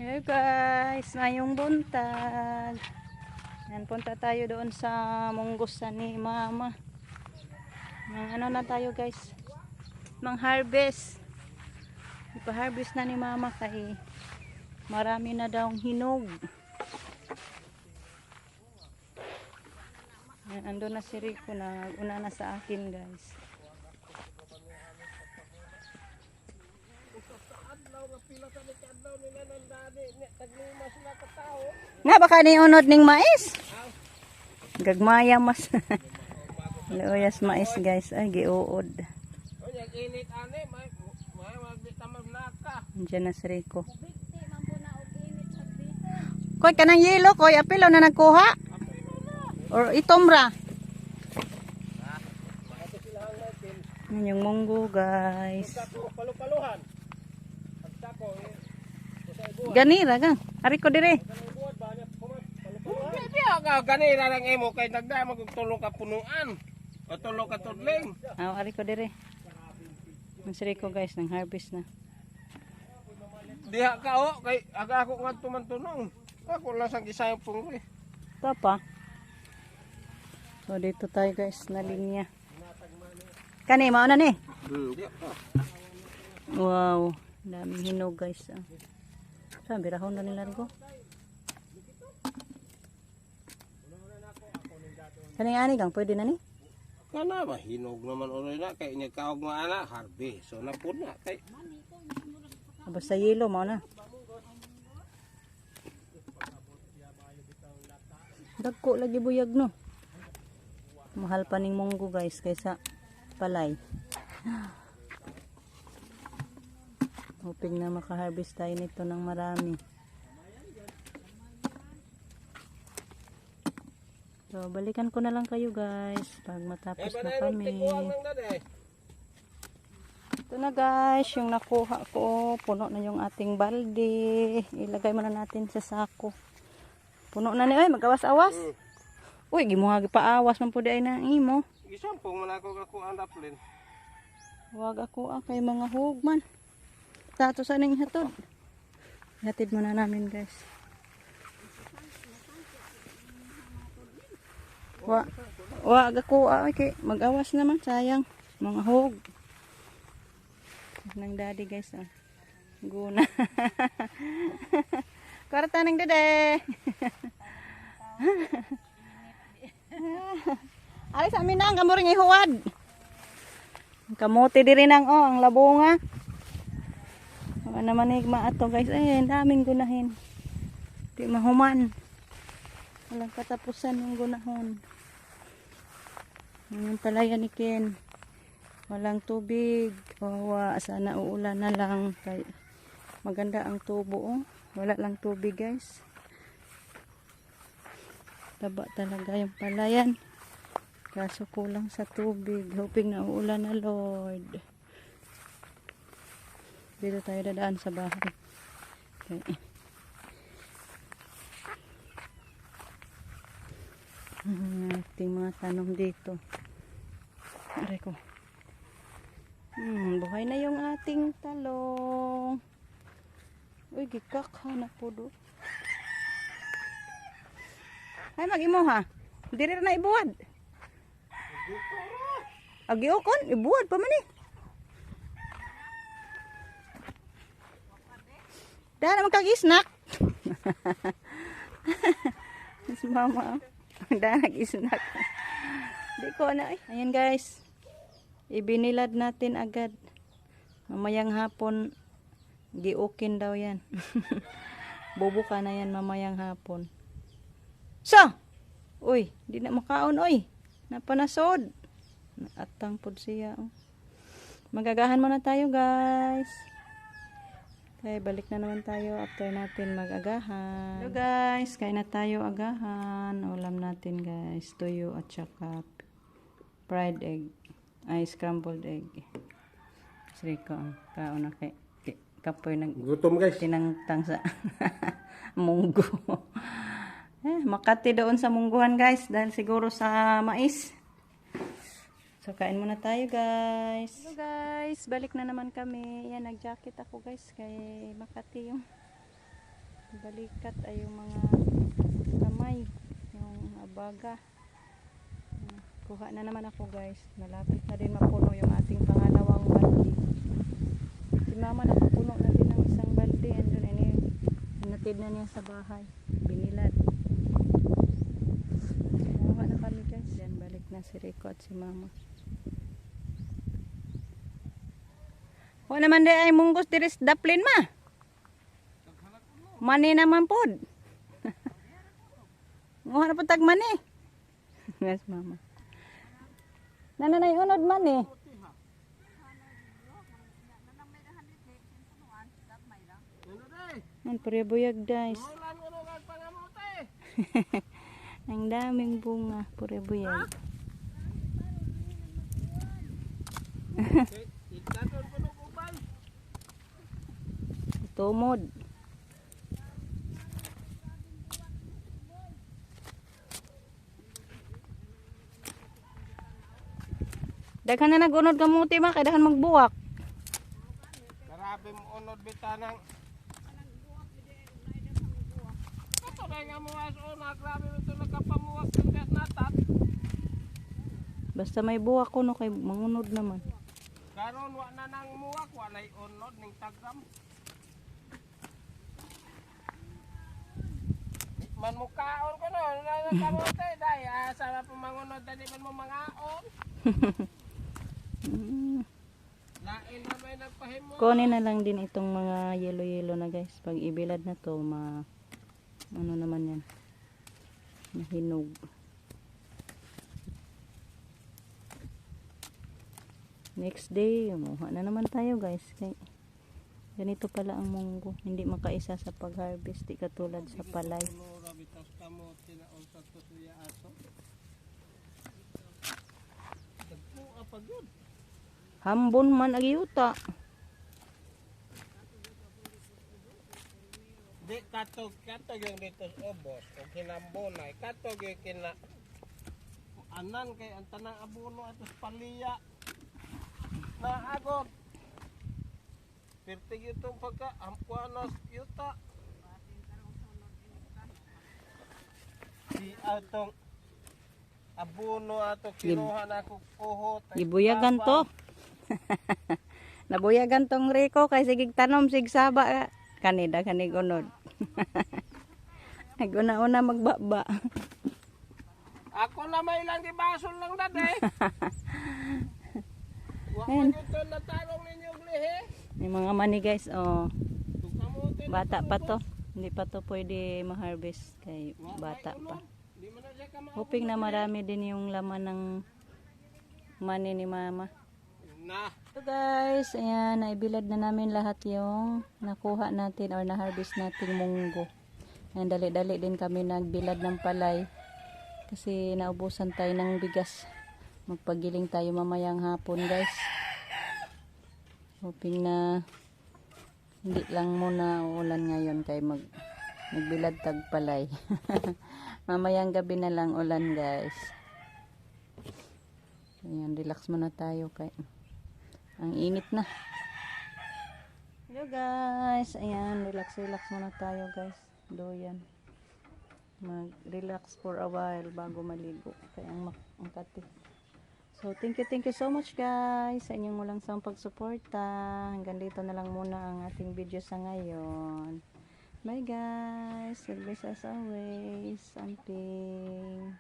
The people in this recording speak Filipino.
Hello guys, ngayong buntag. Yan, punta tayo doon sa munggusan ni mama. Ano na tayo guys? Mang harvest. Ipa-harvest na ni mama kay marami na daw hinog. Yan, ando na si Rico na una na sa akin guys. Nga baka ni unod ning mais. Gagmaya mas. Loyas mais guys, ay giuod. Diyan na si Rico. Koy kanang yelo koy apilo na nagkuha. Or itomra. Yan yung munggo guys. Ganira ka. Ari ko dire. Ganira lang imo kay nagda magtulong ka punuan. O tulong ka tudling. Ari ko dire. Masiri ko guys nang harvest na. Diha ka o kay aga ako ngadto man tunong. Ako lang sang gisayang pungri. Ito pa. So dito tayo guys na linya. Kani mao na ni. Di pa. Wow, daming hinog guys. Sabi rahon na nila ko. Kani ani gang pwede na ni? Kana ba hinog naman uray na kay nya kaog nga ana harvest. So napud na kay Basta yelo mao na. Dagko lagi buyag no. Mahal pa ning munggo guys kaysa palay. Hoping na makaharvest tayo nito ng marami. So balikan ko na lang kayo guys pag matapos na kami. Ito na guys yung nakuha ko. Puno na yung ating balde. Ilagay muna natin sa sako. Puno na ni, ay magawas-awas. Uy, gimuha paawas man pud ay na imo. Gisampong man ako ang daplin. Wag ako kay mga hugman. Tato sa ning hatod. Hatid muna namin guys. Wag ako kay magawas naman sayang mga hug. Nang daddy guys Guna. Kwarta ng dede. Ari sa amin na ang kamuring ihuwad. Kamote diri nang ang labonga. Ano naman higma ato guys. Ay, daming gunahin. Di mahuman. Walang katapusan yung gunahon. Yung palaya ni Ken. Walang tubig. Wawa, sana uulan na lang. Kay maganda ang tubo. Oh. Wala lang tubig guys. Taba talaga yung palayan. Kaso kulang sa tubig. Hoping na uulan na Lord. Dito tayo dadaan sa bahay. Okay. Ating mga tanong dito. Aray ko. Buhay na yung ating talong. Uy, gikak na po do. Ay, mag-imo ha. Diri na ibuwad. Agiokon, ibuwad pa man eh. Dahil naman kag-isnak. Mas mama. Dahil nag-isnak. Di ko na eh. Ayan guys. Ibinilad natin agad. Mamayang hapon, giukin daw yan. Bubuka na yan mamayang hapon. So! Uy, di na makaon oy. Napanasod. Atang pod siya. Oh. Magagahan muna tayo guys. Okay, balik na naman tayo after natin mag-agahan. Hello guys, kain na tayo agahan. Ulam natin guys, tuyo at saka fried egg. Ay, scrambled egg. Sri ko, kaon na kay kapoy Gutom guys. tinangtang sa munggo. Makati doon sa mungguhan guys, dahil siguro sa mais. So, kain muna tayo guys. Hello guys, balik na naman kami. Yan, nag-jacket ako guys, kay Makati yung balikat ay yung mga kamay, yung abaga. Kuha na naman ako guys, malapit na din mapuno yung ating pangalawang balde. Si mama nakapuno na din ng isang balde, andun ini, hinatid na niya sa bahay, binilad. Kuha na kami guys, yan balik na si Rico at si mama. Kuha naman di ay munggos diris daplin ma. Mani naman pod. Nguha na po tag mani. Yes mama. Nananay unod man eh. Ang pure-buyag guys. Ang daming bunga, pure-buyag. Tumod. Daghan na nagunod kamuti ma, kaya daghan magbuwak. Grabe mo unod bitanang. Ito na nga mo asuna, grabe mo ito nagkapamuwak ng natat. Basta may buwak ko no, kay mangunod naman. Karon wa na nang muwak, wa na'y unod ning tagram. Man mo kaon ko no, nakamote day, sa pamangunod dali man mo mangaon. Lain na may nagpahimo. Kunin na lang din itong mga yellow-yellow na guys. Pag ibilad na to, ano naman yan, mahinog. Next day, umuha na naman tayo guys. Kaya ganito pala ang munggo. Hindi makaisa sa pag-harvest. Di katulad sa palay. Hambon man agyuta. Di katog yung dito sa obos. Kung kinambonay, katog yung kina anan kay ang tanang abono atos paliya. Na agot. Pertig itong pagka ampuanas yuta. Si atong abono ato kinuha na ako kuhot. Gibuyagan to. Nabuyagan tong Rico kay sigig tanom sig saba kanida kanig unod. Naguna-una magbaba. Ako na may ilang gibasol lang dade. Wa Ayan. man ito natarong ninyo lihe. May mga mani guys, oh. Bata pa to. Hindi pa to pwede ma-harvest kay bata pa. Di man na siya ka Hoping na marami din yung laman ng mani ni mama. na. So guys, ayan, naibilad na namin lahat yung nakuha natin or na-harvest nating munggo. Ayan, dali-dali din kami nagbilad ng palay kasi naubusan tayo ng bigas. Magpagiling tayo mamayang hapon guys. Hoping na hindi lang muna ulan ngayon kay magbilad tag palay. Mamayang gabi na lang ulan guys. Ayan, relax muna tayo kay ang init na. Hello guys. Ayan, relax muna tayo guys. Doyan. Mag-relax for a while bago maligo. Kaya ang makati. So, thank you so much guys sa inyong walang sawang pagsuporta. Hanggang dito na lang muna ang ating video sa ngayon. Bye guys. God bless as always. Amping.